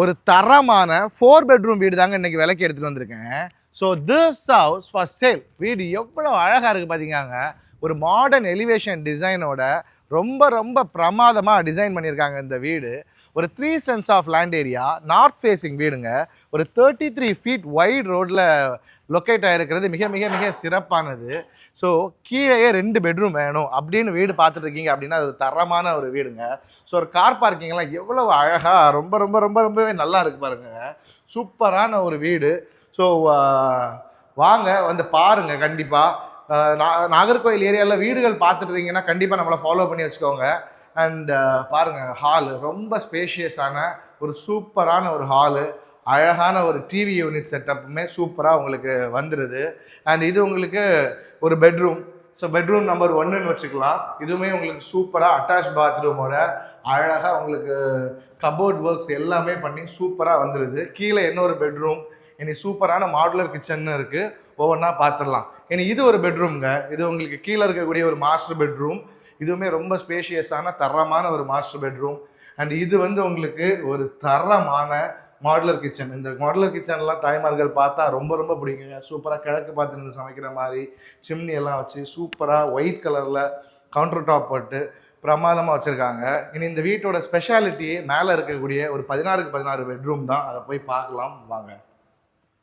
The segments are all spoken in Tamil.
ஒரு தரமான 4 பெட்ரூம் வீடு தாங்க இன்னைக்கு விலைக்கு எடுத்துகிட்டு வந்திருக்கேன். So this house for sale. வீடு எவ்வளோ அழகாக இருக்குது பார்த்தீங்க. ஒரு மாடர்ன் எலிவேஷன் டிசைனோட ரொம்ப ரொம்ப பிரமாதமாக டிசைன் பண்ணியிருக்காங்க இந்த வீடு. ஒரு 3 cents of land area, north facing வீடுங்க. ஒரு 33 feet வைட் ரோட்டில் லொக்கேட் ஆகிருக்கிறது மிக மிக மிக சிறப்பானது. ஸோ கீழே 2 பெட்ரூம் வேணும் அப்படின்னு வீடு பார்த்துட்டு இருக்கீங்க அப்படின்னா அது தரமான ஒரு வீடுங்க. ஸோ ஒரு கார் பார்க்கிங்லாம் எவ்வளோ அழகாக ரொம்ப ரொம்ப ரொம்ப ரொம்பவே நல்லா இருக்கு பாருங்க. சூப்பரான ஒரு வீடு. ஸோ வாங்க வந்து பாருங்கள். கண்டிப்பாக நாகர்கோவில் ஏரியாவில் வீடுகள் பார்த்துட்டு இருக்கீங்கன்னா கண்டிப்பாக நம்மளை ஃபாலோ பண்ணி வச்சுக்கோங்க. அண்ட் பாருங்கள், ஹாலு ரொம்ப ஸ்பேஷியஸான ஒரு சூப்பரான ஒரு ஹாலு, அழகான ஒரு டிவி யூனிட் செட்டப்புமே சூப்பராக உங்களுக்கு வந்துடுது. அண்ட் இது உங்களுக்கு ஒரு பெட்ரூம். ஸோ பெட்ரூம் நம்பர் 1ன்னு வச்சுக்கலாம். இதுவுமே உங்களுக்கு சூப்பராக அட்டாச் பாத்ரூமோட அழகாக உங்களுக்கு கபோர்ட் ஒர்க்ஸ் எல்லாமே பண்ணி சூப்பராக வந்துடுது. கீழே இன்னொரு பெட்ரூம், இனி சூப்பரான மாடுலர் கிச்சன் இருக்குது. ஒவ்வொன்றா பார்த்துடலாம். இனி இது ஒரு பெட்ரூம்ங்க. இது உங்களுக்கு கீழே இருக்கக்கூடிய ஒரு மாஸ்டர் பெட்ரூம். இதுவுமே ரொம்ப ஸ்பேஷியஸான தரமான ஒரு மாஸ்டர் பெட்ரூம். அண்ட் இது வந்து உங்களுக்கு ஒரு தரமான மாடுலர் கிச்சன். இந்த மாடுலர் கிச்சன்லாம் தாய்மார்கள் பார்த்தா ரொம்ப ரொம்ப பிடிக்குங்க. சூப்பராக கிழக்கு பார்த்து நின்று சமைக்கிற மாதிரி சிம்னி எல்லாம் வச்சு சூப்பராக ஒயிட் கலரில் கவுண்டர் டாப் போட்டு பிரமாதமாக வச்சுருக்காங்க. இனி இந்த வீட்டோட ஸ்பெஷாலிட்டியே மேலே இருக்கக்கூடிய ஒரு 16க்கு 16 பெட்ரூம் தான். அதை போய் பார்க்கலாம் வாங்க.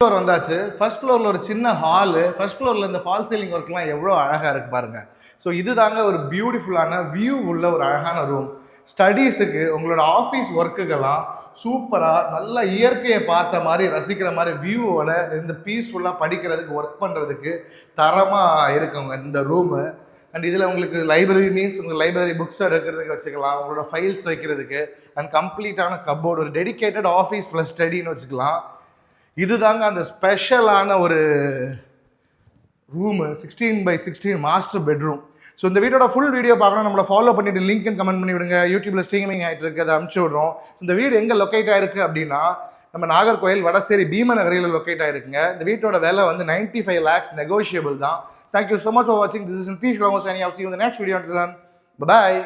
ஃப்ளோர் வந்தாச்சு. ஃபர்ஸ்ட் ஃப்ளோரில் ஒரு சின்ன ஹாலு. ஃபர்ஸ்ட் ஃப்ளோரில் இந்த ஃபால் சீலிங் ஒர்க்லாம் எவ்வளோ அழகாக இருக்குது பாருங்கள். ஸோ இது தாங்க ஒரு பியூட்டிஃபுல்லான வியூ உள்ள ஒரு அழகான ரூம். ஸ்டடீஸுக்கு, உங்களோட ஆஃபீஸ் ஒர்க்குக்கெல்லாம் சூப்பராக நல்லா இயற்கையை பார்த்த மாதிரி ரசிக்கிற மாதிரி வியூவோட இந்த பீஸ்ஃபுல்லாக படிக்கிறதுக்கு ஒர்க் பண்ணுறதுக்கு தரமாக இருக்குங்க இந்த ரூமு. அண்ட் இதில் உங்களுக்கு லைப்ரரி மீன்ஸ் உங்கள் லைப்ரரி புக்ஸ் எடுக்கிறதுக்கு வச்சுக்கலாம், உங்களோட ஃபைல்ஸ் வைக்கிறதுக்கு. அண்ட் கம்ப்ளீட்டான கப்போர்டு, ஒரு டெடிக்கேட்டட் ஆஃபீஸ் ப்ளஸ் ஸ்டடின்னு வச்சுக்கலாம். இது தாங்க அந்த ஸ்பெஷலான ஒரு room. 16x16 master bedroom. So இந்த வீடோட ஃபுல் வீடியோ பார்க்கணும், நம்மளை ஃபாலோ பண்ணிவிட்டு லிங்க்னு கமெண்ட் பண்ணி விடுங்க. யூடியூப்பில் ஸ்ட்ரீமிங் ஆகிட்டு இருக்குது, அதை அனுப்பிச்சி விட்றோம். இந்த வீடு எங்கே லொக்கேட் ஆகிருக்கு அப்படின்னா நம்ம நாகர்கோயில் வடசேரி பீமநகரில் லொக்கேட் ஆகிருக்குங்க. இந்த வீட்டோட விலை வந்து 95 lakhs நெகோஷியபிள் தான். தேங்க்யூ ஸோ மச் ஃபார் வாட்சிங். திஸ் இஸ் நிதிஷ் ராமோ signing off. See you in the next video. Until then, bye bye.